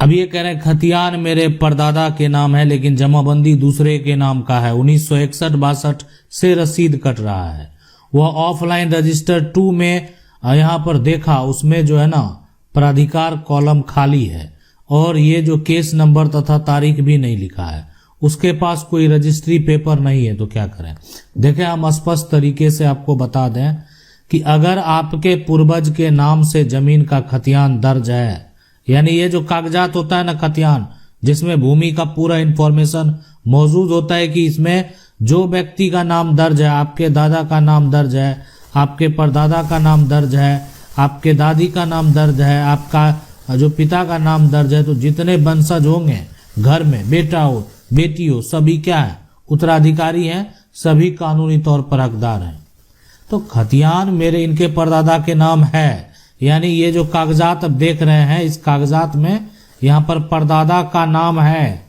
अब ये कह रहे हैं खतियान मेरे परदादा के नाम है लेकिन जमाबंदी दूसरे के नाम का है। 1961-62 से रसीद कट रहा है। वह ऑफलाइन रजिस्टर 2 में यहाँ पर देखा, उसमें जो है ना प्राधिकार कॉलम खाली है और ये जो केस नंबर तथा तारीख भी नहीं लिखा है। उसके पास कोई रजिस्ट्री पेपर नहीं है, तो क्या करें? देखें, हम स्पष्ट तरीके से आपको बता दें कि अगर आपके पूर्वज के नाम से जमीन का खतियान दर्ज है, यानी ये जो कागजात होता है ना खतियान, जिसमें भूमि का पूरा इंफॉर्मेशन मौजूद होता है कि इसमें जो व्यक्ति का नाम दर्ज है, आपके दादा का नाम दर्ज है, आपके परदादा का नाम दर्ज है, आपके दादी का नाम दर्ज है, आपका जो पिता का नाम दर्ज है, तो जितने वंशज होंगे घर में, बेटा हो बेटी हो, सभी क्या है? उत्तराधिकारी हैं, सभी कानूनी तौर पर हकदार हैं। तो खतियान मेरे इनके परदादा के नाम है, यानी ये जो कागजात अब देख रहे हैं, इस कागजात में यहाँ पर परदादा का नाम है,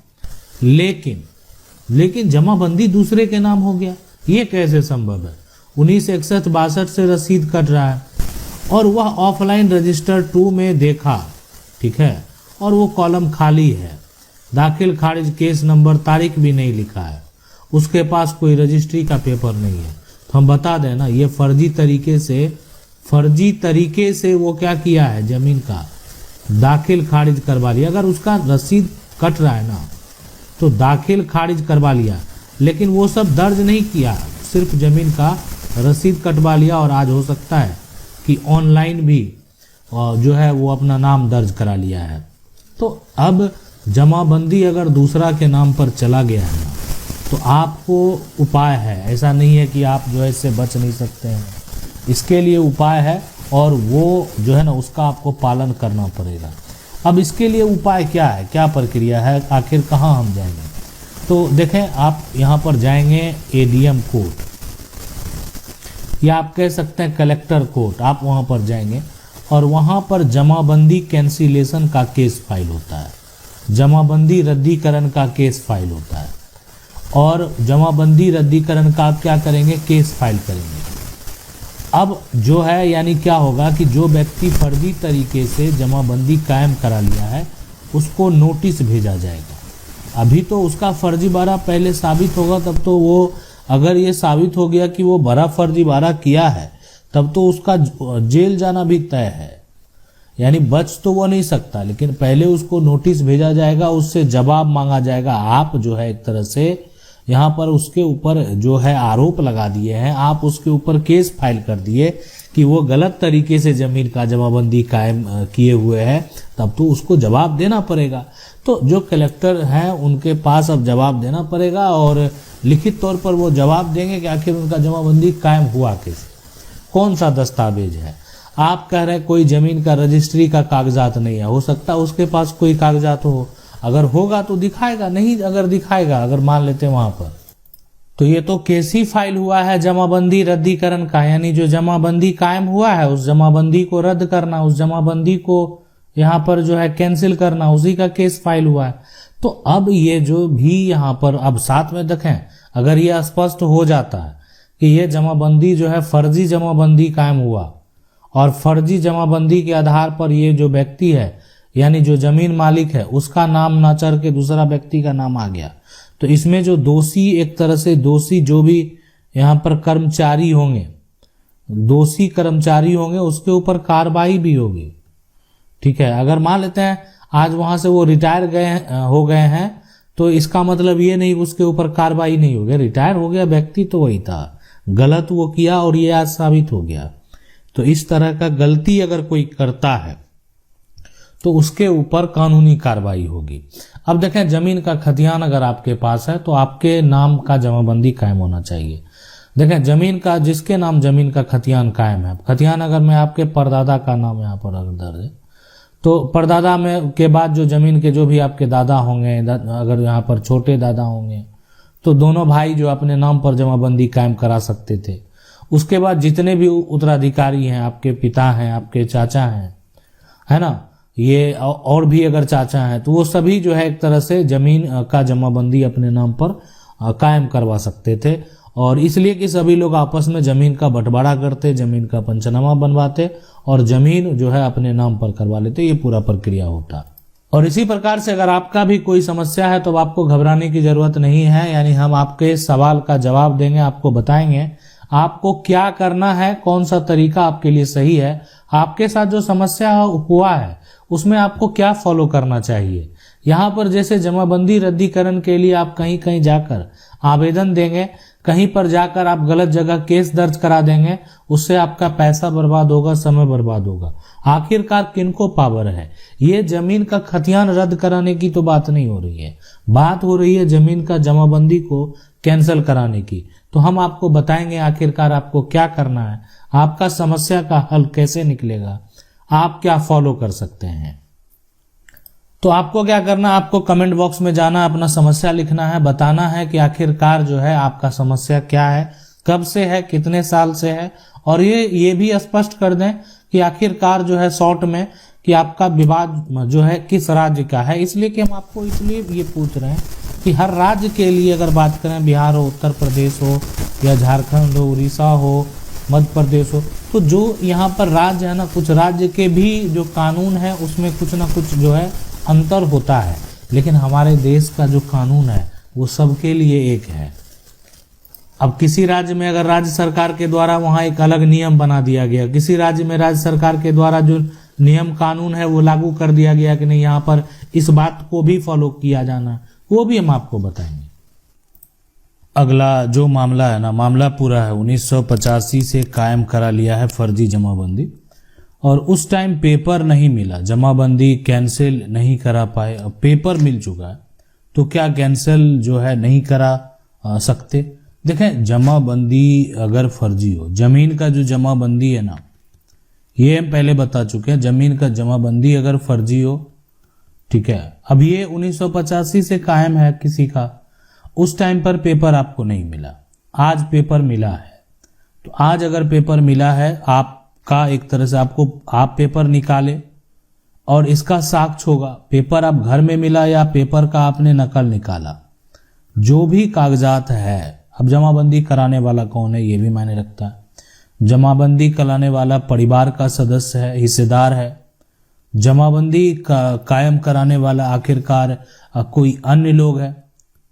लेकिन जमाबंदी दूसरे के नाम हो गया। ये कैसे संभव है? 1961-62 से रसीद कट रहा है और वह ऑफलाइन रजिस्टर 2 में देखा, ठीक है, और वो कॉलम खाली है, दाखिल खारिज केस नंबर तारीख भी नहीं लिखा है, उसके पास कोई रजिस्ट्री का पेपर नहीं है। तो हम बता दें ना, ये फर्जी तरीके से वो क्या किया है, जमीन का दाखिल खारिज करवा लिया। अगर उसका रसीद कट रहा है ना, तो दाखिल खारिज करवा लिया, लेकिन वो सब दर्ज नहीं किया, सिर्फ जमीन का रसीद कटवा लिया। और आज हो सकता है कि ऑनलाइन भी जो है वो अपना नाम दर्ज करा लिया है। तो अब जमाबंदी अगर दूसरा के नाम पर चला गया है ना, तो आपको उपाय है, ऐसा नहीं है कि आप जो है इससे बच नहीं सकते हैं। इसके लिए उपाय है और वो जो है ना उसका आपको पालन करना पड़ेगा। अब इसके लिए उपाय क्या है, क्या प्रक्रिया है, आखिर कहाँ हम जाएंगे? तो देखें, आप यहाँ पर जाएंगे एडीएम कोर्ट, या आप कह सकते हैं कलेक्टर कोर्ट। आप वहाँ पर जाएंगे और वहाँ पर जमाबंदी कैंसिलेशन का केस फाइल होता है, जमाबंदी रद्दीकरण का केस फाइल होता है। और जमाबंदी रद्दीकरण का आप क्या करेंगे, केस फाइल करेंगे। अब जो है यानी क्या होगा कि जो व्यक्ति फर्जी तरीके से जमाबंदी कायम करा लिया है, उसको नोटिस भेजा जाएगा। अभी तो उसका फर्जीवाड़ा पहले साबित होगा, तब तो वो, अगर ये साबित हो गया कि वो बड़ा फर्जीवाड़ा किया है, तब तो उसका जेल जाना भी तय है, यानी बच तो वो नहीं सकता। लेकिन पहले उसको नोटिस भेजा जाएगा, उससे जवाब मांगा जाएगा। आप जो है एक तरह से यहाँ पर उसके ऊपर जो है आरोप लगा दिए हैं, आप उसके ऊपर केस फाइल कर दिए कि वो गलत तरीके से जमीन का जमाबंदी कायम किए हुए हैं, तब तो उसको जवाब देना पड़ेगा। तो जो कलेक्टर हैं उनके पास अब जवाब देना पड़ेगा और लिखित तौर पर वो जवाब देंगे कि आखिर उनका जमाबंदी कायम हुआ कैसे, कौन सा दस्तावेज है। आप कह रहे हैं कोई जमीन का रजिस्ट्री का कागजात नहीं है, हो सकता है उसके पास कोई कागजात हो, अगर होगा तो दिखाएगा, नहीं अगर दिखाएगा, अगर मान लेते हैं वहां पर, तो ये तो केस ही फाइल हुआ है जमाबंदी रद्दीकरण का, यानी जो जमाबंदी कायम हुआ है उस जमाबंदी को रद्द करना, उस जमाबंदी को यहाँ पर जो है कैंसिल करना, उसी का केस फाइल हुआ है। तो अब ये जो भी यहाँ पर अब साथ में देखें, अगर ये स्पष्ट हो जाता है कि ये जमाबंदी जो है फर्जी जमाबंदी कायम हुआ और फर्जी जमाबंदी के आधार पर ये जो व्यक्ति है, यानी जो जमीन मालिक है, उसका नाम ना चढ़ के दूसरा व्यक्ति का नाम आ गया, तो इसमें जो दोषी, एक तरह से दोषी जो भी यहाँ पर कर्मचारी होंगे, दोषी कर्मचारी होंगे, उसके ऊपर कार्रवाई भी होगी। ठीक है, अगर मान लेते हैं आज वहां से वो रिटायर हो गए हैं, तो इसका मतलब ये नहीं उसके ऊपर कार्रवाई नहीं होगी। रिटायर हो गया व्यक्ति तो वही था, गलत वो किया और ये आज साबित हो गया। तो इस तरह का गलती अगर कोई करता है तो उसके ऊपर कानूनी कार्रवाई होगी। अब देखें, जमीन का खतियान अगर आपके पास है तो आपके नाम का जमाबंदी कायम होना चाहिए। देखें, जमीन का, जिसके नाम जमीन का खतियान कायम है, खतियान अगर मैं आपके परदादा का नाम यहाँ पर अगर दर्ज है, तो परदादा में के बाद जो जमीन के जो भी आपके दादा होंगे, अगर यहाँ पर छोटे दादा होंगे, तो दोनों भाई जो अपने नाम पर जमाबंदी कायम करा सकते थे। उसके बाद जितने भी उत्तराधिकारी हैं, आपके पिता हैं, आपके चाचा हैं, है ना, ये और भी अगर चाचा हैं, तो वो सभी जो है एक तरह से जमीन का जमाबंदी अपने नाम पर कायम करवा सकते थे। और इसलिए कि सभी लोग आपस में जमीन का बंटवारा करते, जमीन का पंचनामा बनवाते और जमीन जो है अपने नाम पर करवा लेते, ये पूरा प्रक्रिया होता। और इसी प्रकार से अगर आपका भी कोई समस्या है तो आपको घबराने की जरूरत नहीं है, यानी हम आपके सवाल का जवाब देंगे, आपको बताएंगे आपको क्या करना है, कौन सा तरीका आपके लिए सही है, आपके साथ जो समस्या हुआ है उसमें आपको क्या फॉलो करना चाहिए। यहाँ पर जैसे जमाबंदी रद्दीकरण के लिए आप कहीं कहीं जाकर आवेदन देंगे, कहीं पर जाकर आप गलत जगह केस दर्ज करा देंगे, उससे आपका पैसा बर्बाद होगा, समय बर्बाद होगा। आखिरकार किनको पावर है? ये जमीन का खतियान रद्द कराने की तो बात नहीं हो रही है, बात हो रही है जमीन का जमाबंदी को कैंसिल कराने की। तो हम आपको बताएंगे आखिरकार आपको क्या करना है, आपका समस्या का हल कैसे निकलेगा, आप क्या फॉलो कर सकते हैं। तो आपको क्या करना, आपको कमेंट बॉक्स में जाना, अपना समस्या लिखना है, बताना है कि आखिरकार जो है आपका समस्या क्या है, कब से है, कितने साल से है, और ये भी स्पष्ट कर दें कि आखिरकार जो है शॉर्ट में कि आपका विवाद जो है किस राज्य का है। इसलिए कि हम आपको इसलिए ये पूछ रहे हैं कि हर राज्य के लिए अगर बात करें, बिहार हो, उत्तर प्रदेश हो या झारखंड हो, उड़ीसा हो, मध्य प्रदेश हो, तो जो यहाँ पर राज्य है ना, कुछ राज्य के भी जो कानून है उसमें कुछ ना कुछ जो है अंतर होता है, लेकिन हमारे देश का जो कानून है वो सबके लिए एक है। अब किसी राज्य में अगर राज्य सरकार के द्वारा वहाँ एक अलग नियम बना दिया गया, किसी राज्य में राज्य सरकार के द्वारा जो नियम कानून है वो लागू कर दिया गया कि नहीं, यहाँ पर इस बात को भी फॉलो किया जाना, वो भी हम आपको बताएंगे। अगला जो मामला है ना, मामला पूरा है 1985 से कायम करा लिया है फर्जी जमाबंदी, और उस टाइम पेपर नहीं मिला, जमाबंदी कैंसिल नहीं करा पाए। अब पेपर मिल चुका है तो क्या कैंसिल जो है नहीं करा सकते? देखें, जमाबंदी अगर फर्जी हो, जमीन का जो जमाबंदी है ना, ये हम पहले बता चुके हैं, जमीन का जमाबंदी अगर फर्जी हो, ठीक है, अब ये 1985 से कायम है किसी का, उस टाइम पर पेपर आपको नहीं मिला, आज पेपर मिला है, तो आज अगर पेपर मिला है आपका, एक तरह से आपको, आप पेपर निकाले और इसका साक्ष्य होगा, पेपर आप घर में मिला या पेपर का आपने नकल निकाला, जो भी कागजात है। अब जमाबंदी कराने वाला कौन है ये भी मायने रखता है। जमाबंदी कराने वाला परिवार का सदस्य है, हिस्सेदार है। जमाबंदी कायम कराने वाला आखिरकार कोई अन्य लोग है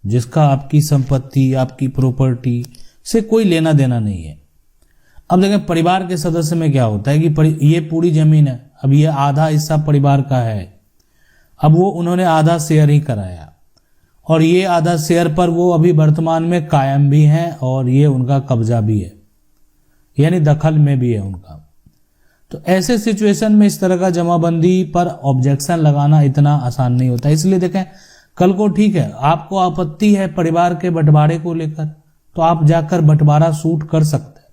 जिसका आपकी संपत्ति, आपकी प्रॉपर्टी से कोई लेना देना नहीं है। अब देखें, परिवार के सदस्य में क्या होता है कि ये पूरी जमीन है, अब ये आधा हिस्सा परिवार का है, अब वो उन्होंने आधा शेयर ही कराया, और ये आधा शेयर पर वो अभी वर्तमान में कायम भी हैं और ये उनका कब्जा भी है, यानी दखल में भी है उनका। तो ऐसे सिचुएशन में इस तरह का जमाबंदी पर ऑब्जेक्शन लगाना इतना आसान नहीं होता। इसलिए देखें, कल को ठीक है आपको आपत्ति है परिवार के बंटवारे को लेकर, तो आप जाकर बंटवारा सूट कर सकते हैं,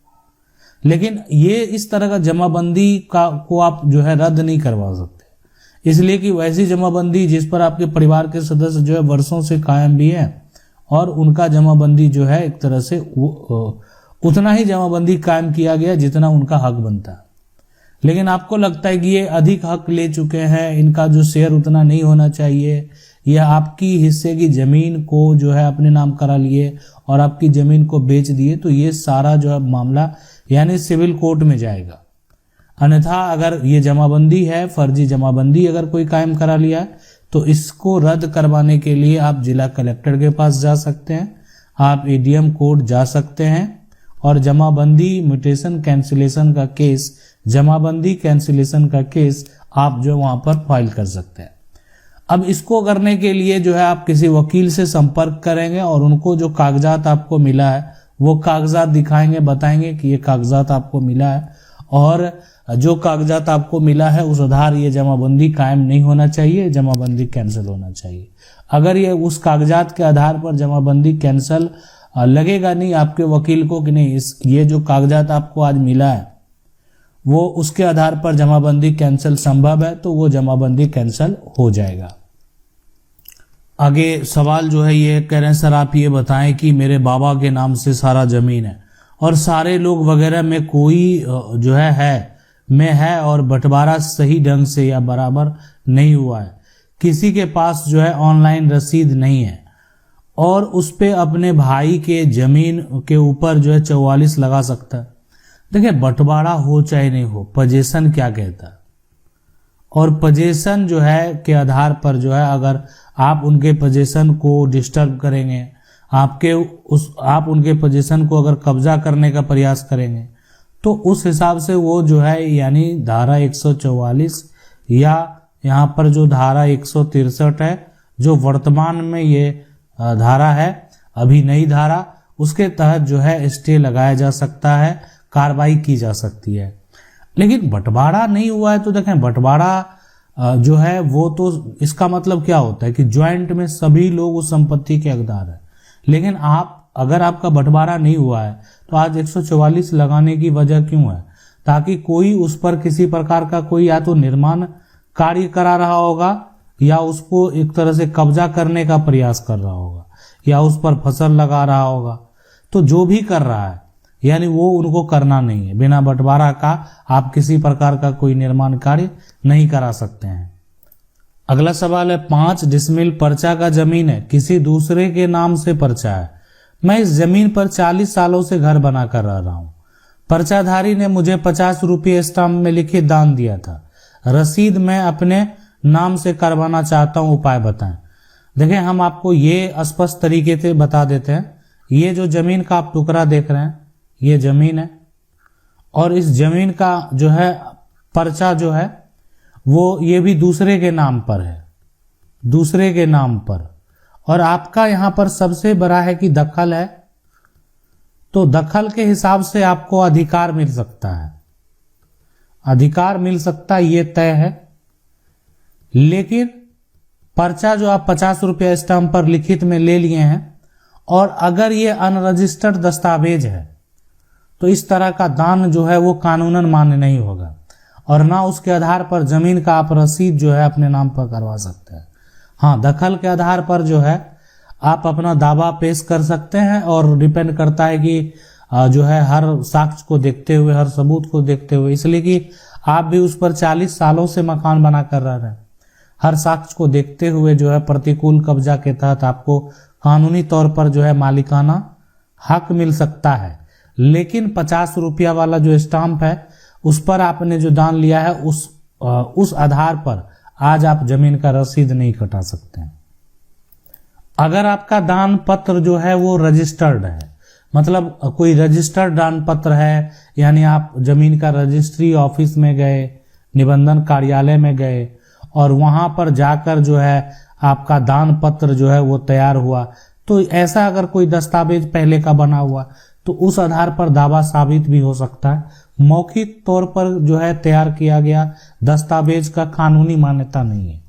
लेकिन ये इस तरह का जमाबंदी को आप जो है रद्द नहीं करवा सकते, इसलिए कि वैसी जमाबंदी जिस पर आपके परिवार के सदस्य जो है वर्षों से कायम भी है और उनका जमाबंदी जो है एक तरह से उतना ही जमाबंदी कायम किया गया जितना उनका हक बनता है, लेकिन आपको लगता है कि ये अधिक हक ले चुके हैं, इनका जो शेयर उतना नहीं होना चाहिए, या आपकी हिस्से की जमीन को जो है अपने नाम करा लिए और आपकी जमीन को बेच दिए, तो ये सारा जो है मामला यानी सिविल कोर्ट में जाएगा। अन्यथा अगर ये जमाबंदी है, फर्जी जमाबंदी अगर कोई कायम करा लिया है, तो इसको रद्द करवाने के लिए आप जिला कलेक्टर के पास जा सकते हैं, आप एडीएम कोर्ट जा सकते हैं और जमाबंदी म्यूटेशन कैंसिलेशन का केस, जमाबंदी कैंसिलेशन का केस आप जो वहां पर फाइल कर सकते हैं। अब इसको करने के लिए जो है आप किसी वकील से संपर्क करेंगे और उनको जो कागजात आपको मिला है वो कागजात दिखाएंगे, बताएंगे कि ये कागजात आपको मिला है और जो कागजात आपको मिला है उस आधार ये जमाबंदी कायम नहीं होना चाहिए, जमाबंदी कैंसिल होना चाहिए। अगर ये उस कागजात के आधार पर जमाबंदी कैंसिल लगेगा नहीं आपके वकील को कि नहीं ये जो कागजात आपको आज मिला है वो उसके आधार पर जमाबंदी कैंसिल संभव है, तो वो जमाबंदी कैंसिल हो जाएगा। आगे सवाल जो है ये कह रहे हैं, सर आप ये बताएं कि मेरे बाबा के नाम से सारा जमीन है और सारे लोग वगैरह में कोई जो है और बंटवारा सही ढंग से या बराबर नहीं हुआ है, किसी के पास जो है ऑनलाइन रसीद नहीं है और उस पे अपने भाई के जमीन के ऊपर जो है 44 लगा सकता है। देखिए, बंटवारा हो चाहे नहीं हो, पोजीशन क्या कहता है, और पोजीशन जो है के आधार पर जो है अगर आप उनके पोजीशन को डिस्टर्ब करेंगे, आप उनके पोजीशन को अगर कब्जा करने का प्रयास करेंगे तो उस हिसाब से वो जो है यानी धारा 144 या यहाँ पर जो धारा 163 है जो वर्तमान में ये धारा है, अभी नई धारा, उसके तहत जो है स्टे लगाया जा सकता है, कार्रवाई की जा सकती है। लेकिन बंटवारा नहीं हुआ है तो देखें, बंटवारा जो है वो तो इसका मतलब क्या होता है कि ज्वाइंट में सभी लोग उस संपत्ति के हकदार हैं। लेकिन अगर आपका बंटवारा नहीं हुआ है तो आज 144 लगाने की वजह क्यों है? ताकि कोई उस पर किसी प्रकार का कोई या तो निर्माण कार्य करा रहा होगा या उसको एक तरह से कब्जा करने का प्रयास कर रहा होगा या उस पर फसल लगा रहा होगा। तो जो भी कर रहा है यानी वो उनको करना नहीं है। बिना बंटवारा का आप किसी प्रकार का कोई निर्माण कार्य नहीं करा सकते हैं। अगला सवाल है 5 डिसमिल पर्चा का जमीन है, किसी दूसरे के नाम से पर्चा है। मैं इस जमीन पर 40 सालों से घर बना कर रह रहा हूं। पर्चाधारी ने मुझे 50 रुपये स्टाम्प में लिखित दान दिया था। रसीद मैं अपने नाम से करवाना चाहता हूं, उपाय बताएं। देखिए, हम आपको ये स्पष्ट तरीके से बता देते हैं। ये जो जमीन का आप टुकड़ा देख रहे हैं ये जमीन है और इस जमीन का जो है पर्चा जो है वो ये भी दूसरे के नाम पर है, दूसरे के नाम पर। और आपका यहां पर सबसे बड़ा है कि दखल है, तो दखल के हिसाब से आपको अधिकार मिल सकता है, अधिकार मिल सकता है, ये तय है। लेकिन पर्चा जो आप 50 रुपया स्टाम्प पर लिखित में ले लिए हैं और अगर ये अनरजिस्टर्ड दस्तावेज है तो इस तरह का दान जो है वो कानूनन मान्य नहीं होगा और ना उसके आधार पर जमीन का आप रसीद जो है अपने नाम पर करवा सकते हैं। हाँ, दखल के आधार पर जो है आप अपना दावा पेश कर सकते हैं और डिपेंड करता है कि जो है हर साक्ष्य को देखते हुए, हर सबूत को देखते हुए, इसलिए कि आप भी उस पर 40 सालों से मकान बना कर रह रहे हैं। हर साक्ष्य को देखते हुए जो है प्रतिकूल कब्जा के तहत आपको कानूनी तौर पर जो है मालिकाना हक मिल सकता है। लेकिन 50 रुपया वाला जो स्टाम्प है उस पर आपने जो दान लिया है उस आधार पर आज आप जमीन का रसीद नहीं कटा सकते हैं। अगर आपका दान पत्र जो है वो रजिस्टर्ड है, मतलब कोई रजिस्टर्ड दान पत्र है, यानी आप जमीन का रजिस्ट्री ऑफिस में गए, निबंधन कार्यालय में गए और वहां पर जाकर जो है आपका दान पत्र जो है वो तैयार हुआ, तो ऐसा अगर कोई दस्तावेज पहले का बना हुआ तो उस आधार पर दावा साबित भी हो सकता है। मौखिक तौर पर जो है तैयार किया गया दस्तावेज का कानूनी मान्यता नहीं है।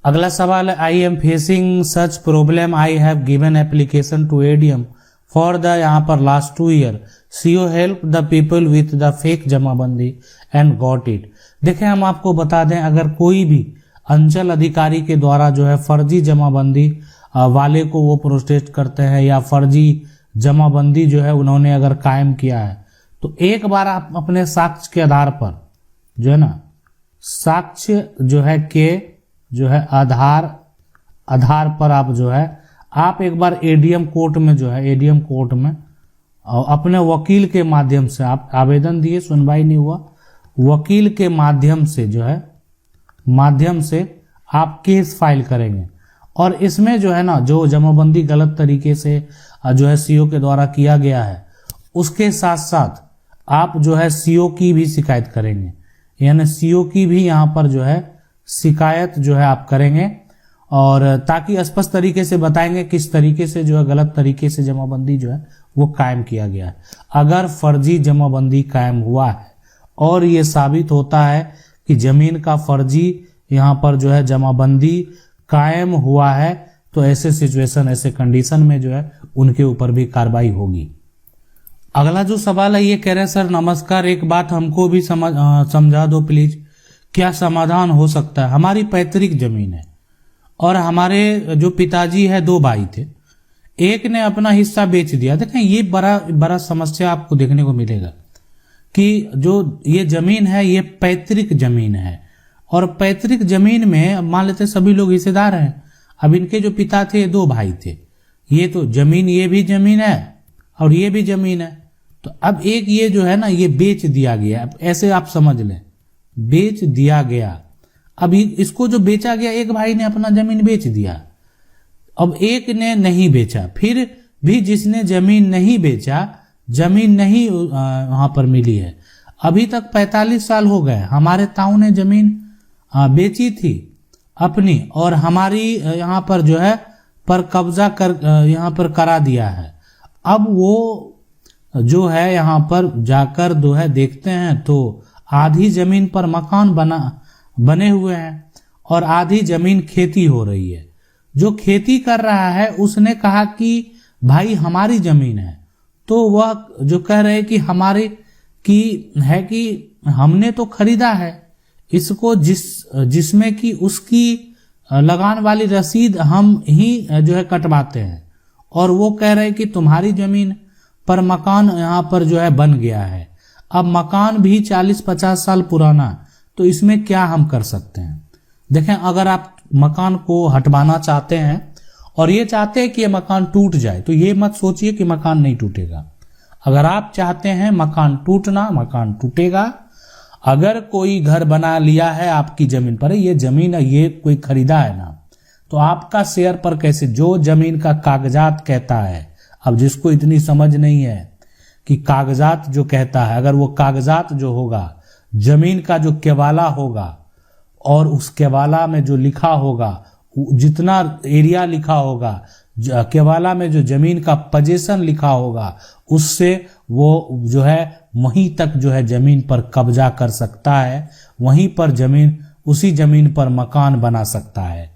अगला सवाल है, I am facing such problem, I have given application to ADM for the यहाँ पर last 2 year, CO help the people with the fake जमाबंदी एंड गॉट इट। देखें, हम आपको बता दें, अगर कोई भी अंचल अधिकारी के द्वारा जो है फर्जी जमाबंदी वाले को वो प्रोटेस्ट करते हैं या फर्जी जमाबंदी जो है उन्होंने अगर कायम किया है तो एक बार आप अपने साक्ष्य के आधार पर जो है ना, साक्ष्य जो है के जो है आधार पर आप जो है आप एक बार एडीएम कोर्ट में जो है एडीएम कोर्ट में अपने वकील के माध्यम से आप आवेदन दिए, सुनवाई नहीं हुआ, वकील के माध्यम से जो है माध्यम से आप केस फाइल करेंगे और इसमें जो है ना जो जमाबंदी गलत तरीके से जो है सीओ के द्वारा किया गया है उसके साथ साथ आप जो है सीओ की भी शिकायत करेंगे, यानी सीओ की भी यहाँ पर जो है शिकायत जो है आप करेंगे और ताकि स्पष्ट तरीके से बताएंगे किस तरीके से जो है गलत तरीके से जमाबंदी जो है वो कायम किया गया है। अगर फर्जी जमाबंदी कायम हुआ है और ये साबित होता है कि जमीन का फर्जी यहाँ पर जो है जमाबंदी कायम हुआ है तो ऐसे सिचुएशन, ऐसे कंडीशन में जो है उनके ऊपर भी कार्रवाई होगी। अगला जो सवाल है ये कह रहे हैं, सर नमस्कार, एक बात हमको भी समझा दो प्लीज, क्या समाधान हो सकता है? हमारी पैतृक जमीन है और हमारे जो पिताजी है 2 भाई थे, एक ने अपना हिस्सा बेच दिया। देखें, ये बड़ा समस्या आपको देखने को मिलेगा कि जो ये जमीन है ये पैतृक जमीन है और पैतृक जमीन में मान लेते सभी लोग हिस्सेदार हैं। अब इनके जो पिता थे 2 भाई थे, ये तो जमीन, ये भी जमीन है और ये भी जमीन है, तो अब एक ये जो है ना ये बेच दिया गया। अब ऐसे आप समझ लें बेच दिया गया। अभी इसको जो बेचा गया, एक भाई ने अपना जमीन बेच दिया, अब एक ने नहीं बेचा, फिर भी जिसने जमीन नहीं बेचा, जमीन नहीं वहां पर मिली है। अभी तक 45 साल हो गए, हमारे ताऊ ने जमीन बेची थी अपनी और हमारी यहाँ पर जो है पर कब्जा कर यहाँ पर करा दिया है। अब वो जो है यहाँ पर जाकर जो है देखते हैं तो आधी जमीन पर मकान बने हुए हैं और आधी जमीन खेती हो रही है। जो खेती कर रहा है उसने कहा कि भाई हमारी जमीन है, तो वह जो कह रहे कि हमारी की है कि हमने तो खरीदा है इसको, जिसमें कि उसकी लगान वाली रसीद हम ही जो है कटवाते हैं, और वो कह रहे कि तुम्हारी जमीन पर मकान यहाँ पर जो है बन गया है। अब मकान भी 40-50 साल पुराना, तो इसमें क्या हम कर सकते हैं। देखें, अगर आप मकान को हटवाना चाहते हैं और ये चाहते हैं कि ये मकान टूट जाए, तो ये मत सोचिए कि मकान नहीं टूटेगा। अगर आप चाहते हैं मकान टूटना, मकान टूटेगा। अगर कोई घर बना लिया है आपकी जमीन पर, ये जमीन ये कोई खरीदा है ना, तो आपका शेयर पर कैसे, जो जमीन का कागजात कहता है, अब जिसको इतनी समझ नहीं है कि कागजात जो कहता है, अगर वो कागजात जो होगा, जमीन का जो केवाला होगा और उस केवाला में जो लिखा होगा, जितना एरिया लिखा होगा, केवाला में जो जमीन का पोजीशन लिखा होगा, उससे वो जो है वहीं तक जो है जमीन पर कब्जा कर सकता है, वहीं पर जमीन, उसी जमीन पर मकान बना सकता है।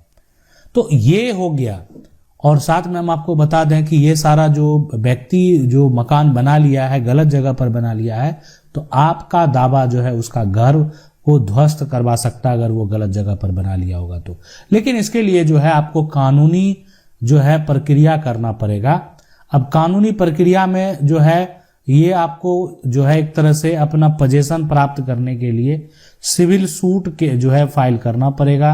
तो ये हो गया। और साथ में हम आपको बता दें कि ये सारा जो व्यक्ति जो मकान बना लिया है, गलत जगह पर बना लिया है, तो आपका दावा जो है उसका घर को ध्वस्त करवा सकता है अगर वो गलत जगह पर बना लिया होगा तो। लेकिन इसके लिए जो है आपको कानूनी जो है प्रक्रिया करना पड़ेगा। अब कानूनी प्रक्रिया में जो है ये आपको जो है एक तरह से अपना पोजीशन प्राप्त करने के लिए सिविल सूट के जो है फाइल करना पड़ेगा,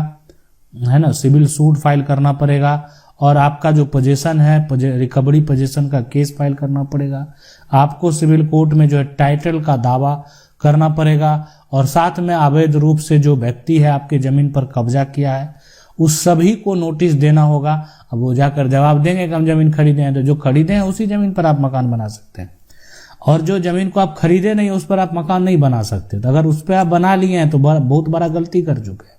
है ना, सिविल सूट फाइल करना पड़ेगा। और आपका जो पोजीशन है, रिकवरी पोजीशन का केस फाइल करना पड़ेगा। आपको सिविल कोर्ट में जो है टाइटल का दावा करना पड़ेगा। और साथ में अवैध रूप से जो व्यक्ति है आपके जमीन पर कब्जा किया है, उस सभी को नोटिस देना होगा। अब वो जाकर जवाब देंगे कि हम जमीन खरीदे हैं, तो जो खरीदे हैं उसी जमीन पर आप मकान बना सकते हैं, और जो जमीन को आप खरीदे नहीं उस पर आप मकान नहीं बना सकते। तो अगर उस पर आप बना लिए हैं तो बहुत बड़ा गलती कर चुके हैं,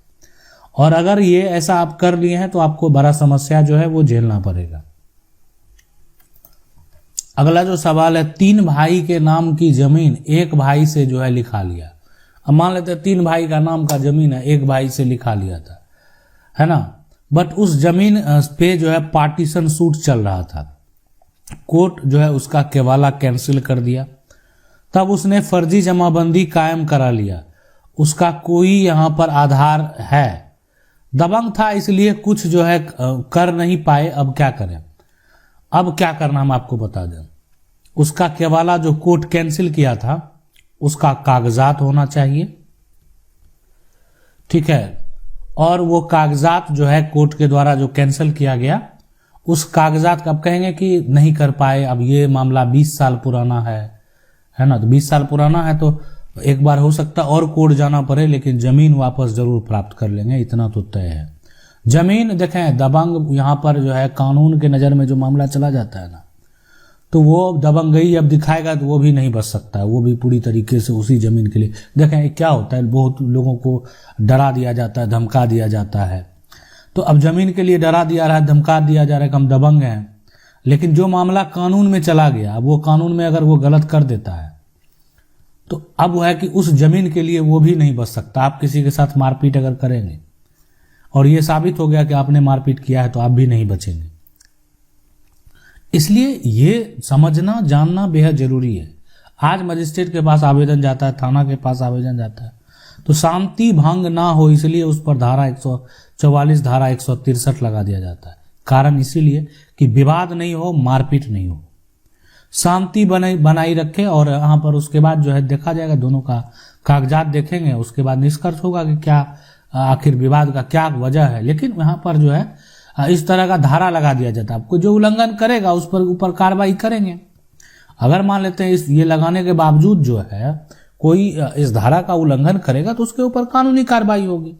और अगर ये ऐसा आप कर लिए हैं तो आपको बड़ा समस्या जो है वो झेलना पड़ेगा। अगला जो सवाल है, 3 भाई के नाम की जमीन एक भाई से जो है लिखा लिया। अब मान लेते हैं 3 भाई का नाम का जमीन है, एक भाई से लिखा लिया था, है ना, बट उस जमीन पे जो है पार्टीशन सूट चल रहा था। कोर्ट जो है उसका केवाला कैंसिल कर दिया, तब उसने फर्जी जमाबंदी कायम करा लिया। उसका कोई यहाँ पर आधार है, दबंग था इसलिए कुछ जो है कर नहीं पाए। अब क्या करें, अब क्या करना हम आपको बता दें। उसका केवाला जो कोर्ट कैंसिल किया था उसका कागजात होना चाहिए, ठीक है, और वो कागजात जो है कोर्ट के द्वारा जो कैंसिल किया गया, उस कागजात का अब कहेंगे कि नहीं कर पाए, अब ये मामला 20 साल पुराना है ना, तो 20 साल पुराना है तो एक बार हो सकता और कोर्ट जाना पड़े, लेकिन जमीन वापस जरूर प्राप्त कर लेंगे, इतना तो तय है। जमीन देखें, दबंग यहाँ पर जो है कानून के नज़र में जो मामला चला जाता है ना, तो वो दबंगई जब दिखाएगा तो वो भी नहीं बच सकता है, वो भी पूरी तरीके से उसी जमीन के लिए। देखें क्या होता है, बहुत लोगों को डरा दिया जाता है, धमका दिया जाता है। तो अब जमीन के लिए डरा दिया रहा है, धमका दिया जा रहा है कि हम दबंग हैं, लेकिन जो मामला कानून में चला गया, वो कानून में अगर वो गलत कर देता है तो अब वो है कि उस जमीन के लिए वो भी नहीं बच सकता। आप किसी के साथ मारपीट अगर करेंगे और ये साबित हो गया कि आपने मारपीट किया है तो आप भी नहीं बचेंगे। इसलिए ये समझना जानना बेहद जरूरी है। आज मजिस्ट्रेट के पास आवेदन जाता है, थाना के पास आवेदन जाता है, तो शांति भंग ना हो इसलिए उस पर धारा 144 धारा 163 लगा दिया जाता है। कारण इसीलिए कि विवाद नहीं हो, मारपीट नहीं हो, शांति बनाई रखे। और यहाँ पर उसके बाद जो है देखा जाएगा, दोनों का कागजात देखेंगे, उसके बाद निष्कर्ष होगा कि क्या आखिर विवाद का क्या वजह है। लेकिन यहाँ पर जो है इस तरह का धारा लगा दिया जाता है, आपको जो उल्लंघन करेगा उस पर ऊपर कार्रवाई करेंगे। अगर मान लेते हैं ये लगाने के बावजूद जो है कोई इस धारा का उल्लंघन करेगा तो उसके ऊपर कानूनी कार्रवाई होगी।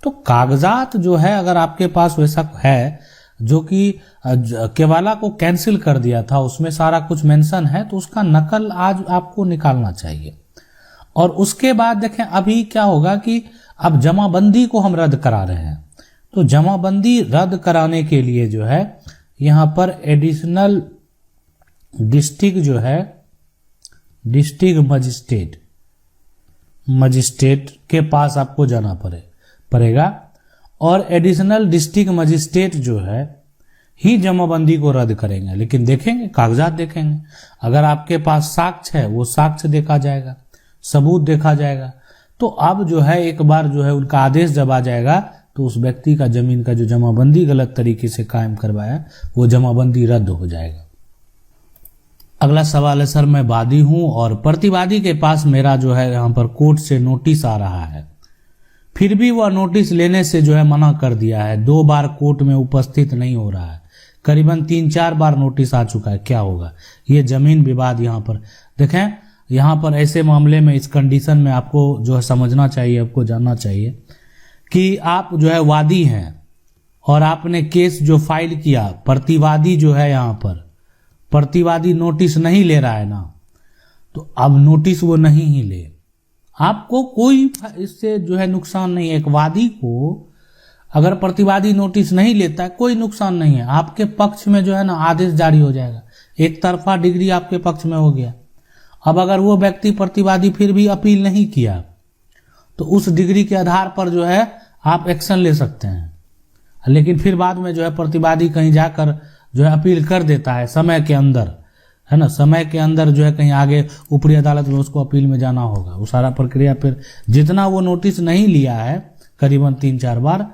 तो कागजात जो है अगर आपके पास वैसा है जो कि केवाला को कैंसिल कर दिया था, उसमें सारा कुछ मेंशन है, तो उसका नकल आज आपको निकालना चाहिए। और उसके बाद देखें अभी क्या होगा कि अब जमाबंदी को हम रद्द करा रहे हैं। तो जमाबंदी रद्द कराने के लिए जो है यहाँ पर एडिशनल डिस्ट्रिक्ट जो है डिस्ट्रिक्ट मजिस्ट्रेट के पास आपको जाना पड़ेगा और एडिशनल डिस्ट्रिक्ट मजिस्ट्रेट जो है ही जमाबंदी को रद्द करेंगे। लेकिन देखेंगे, कागजात देखेंगे, अगर आपके पास साक्ष्य है वो साक्ष्य देखा जाएगा, सबूत देखा जाएगा। तो अब जो है एक बार जो है उनका आदेश जब आ जाएगा तो उस व्यक्ति का जमीन का जो जमाबंदी गलत तरीके से कायम करवाया वो जमाबंदी रद्द हो जाएगा। अगला सवाल है, सर मैं वादी हूं और प्रतिवादी के पास मेरा जो है यहाँ पर कोर्ट से नोटिस आ रहा है, फिर भी वह नोटिस लेने से जो है मना कर दिया है, 2 बार कोर्ट में उपस्थित नहीं हो रहा है, करीबन 3-4 बार नोटिस आ चुका है, क्या होगा? ये जमीन विवाद यहाँ पर देखें, यहाँ पर ऐसे मामले में इस कंडीशन में आपको जो है समझना चाहिए, आपको जानना चाहिए कि आप जो है वादी हैं और आपने केस जो फाइल किया, प्रतिवादी जो है यहाँ पर प्रतिवादी नोटिस नहीं ले रहा है ना, तो अब नोटिस वो नहीं ही ले, आपको कोई इससे जो है नुकसान नहीं है। एक वादी को अगर प्रतिवादी नोटिस नहीं लेता है कोई नुकसान नहीं है, आपके पक्ष में जो है ना आदेश जारी हो जाएगा, एक तरफा डिग्री आपके पक्ष में हो गया। अब अगर वो व्यक्ति प्रतिवादी फिर भी अपील नहीं किया तो उस डिग्री के आधार पर जो है आप एक्शन ले सकते हैं। लेकिन फिर बाद में जो है प्रतिवादी कहीं जाकर जो है अपील कर देता है समय के अंदर, है ना, समय के अंदर जो है कहीं आगे ऊपरी अदालत में उसको अपील में जाना होगा, वो सारा प्रक्रिया फिर जितना वो नोटिस नहीं लिया है करीबन 3-4 बार,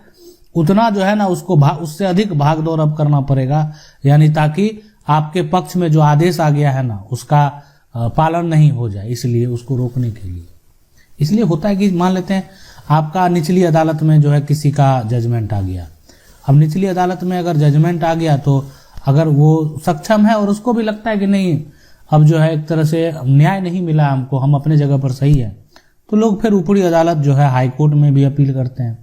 उतना जो है ना उसको उससे अधिक भाग दौड़ अब करना पड़ेगा, यानी ताकि आपके पक्ष में जो आदेश आ गया है ना उसका पालन नहीं हो जाए, इसलिए उसको रोकने के लिए। इसलिए होता है कि मान लेते हैं आपका निचली अदालत में जो है किसी का जजमेंट आ गया, अब निचली अदालत में अगर जजमेंट आ गया तो अगर वो सक्षम है और उसको भी लगता है कि नहीं अब जो है एक तरह से न्याय नहीं मिला हमको, हम अपने जगह पर सही है, तो लोग फिर ऊपरी अदालत जो है हाई कोर्ट में भी अपील करते हैं,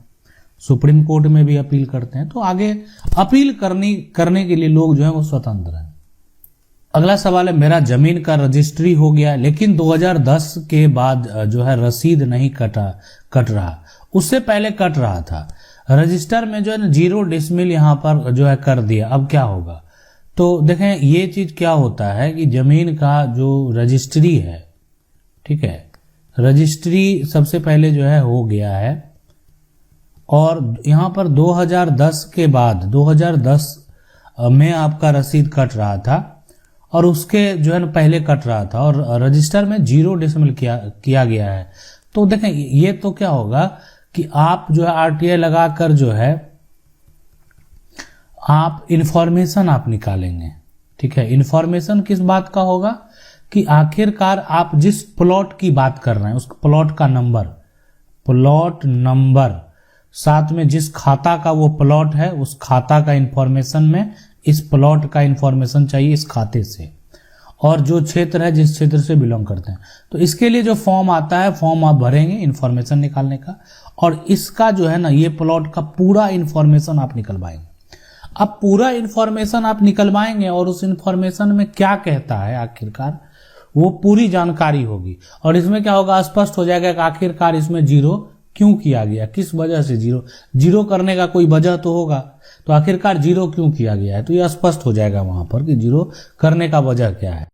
सुप्रीम कोर्ट में भी अपील करते हैं। तो आगे अपील करने के लिए लोग जो है वो स्वतंत्र हैं। अगला सवाल है, मेरा जमीन का रजिस्ट्री हो गया लेकिन 2010 के बाद जो है रसीद नहीं कट रहा, उससे पहले कट रहा था, रजिस्टर में जो है ना 0 डिसमिल यहाँ पर जो है कर दिया, अब क्या होगा? तो देखें ये चीज क्या होता है कि जमीन का जो रजिस्ट्री है, ठीक है, रजिस्ट्री सबसे पहले जो है हो गया है और यहाँ पर 2010 के बाद 2010 में आपका रसीद कट रहा था और उसके जो है ना पहले कट रहा था और रजिस्टर में 0 डिसमिल किया गया है। तो देखें ये तो क्या होगा कि आप जो है आरटीआई लगाकर जो है आप इंफॉर्मेशन आप निकालेंगे, ठीक है। इंफॉर्मेशन किस बात का होगा कि आखिरकार आप जिस प्लॉट की बात कर रहे हैं उस प्लॉट का नंबर, प्लॉट नंबर, साथ में जिस खाता का वो प्लॉट है उस खाता का इंफॉर्मेशन में इस प्लॉट का इंफॉर्मेशन चाहिए इस खाते से, और जो क्षेत्र है जिस क्षेत्र से बिलोंग करते हैं। तो इसके लिए जो फॉर्म आता है, फॉर्म आप भरेंगे इंफॉर्मेशन निकालने का, और इसका जो है ना ये प्लॉट का पूरा इंफॉर्मेशन आप निकलवाएंगे। अब पूरा इंफॉर्मेशन आप निकलवाएंगे और उस इंफॉर्मेशन में क्या कहता है आखिरकार वो पूरी जानकारी होगी, और इसमें क्या होगा, स्पष्ट हो जाएगा कि आखिरकार इसमें 0 क्यों किया गया, किस वजह से 0 करने का कोई वजह तो होगा, तो आखिरकार 0 क्यों किया गया है, तो यह स्पष्ट हो जाएगा वहां पर कि 0 करने का वजह क्या है।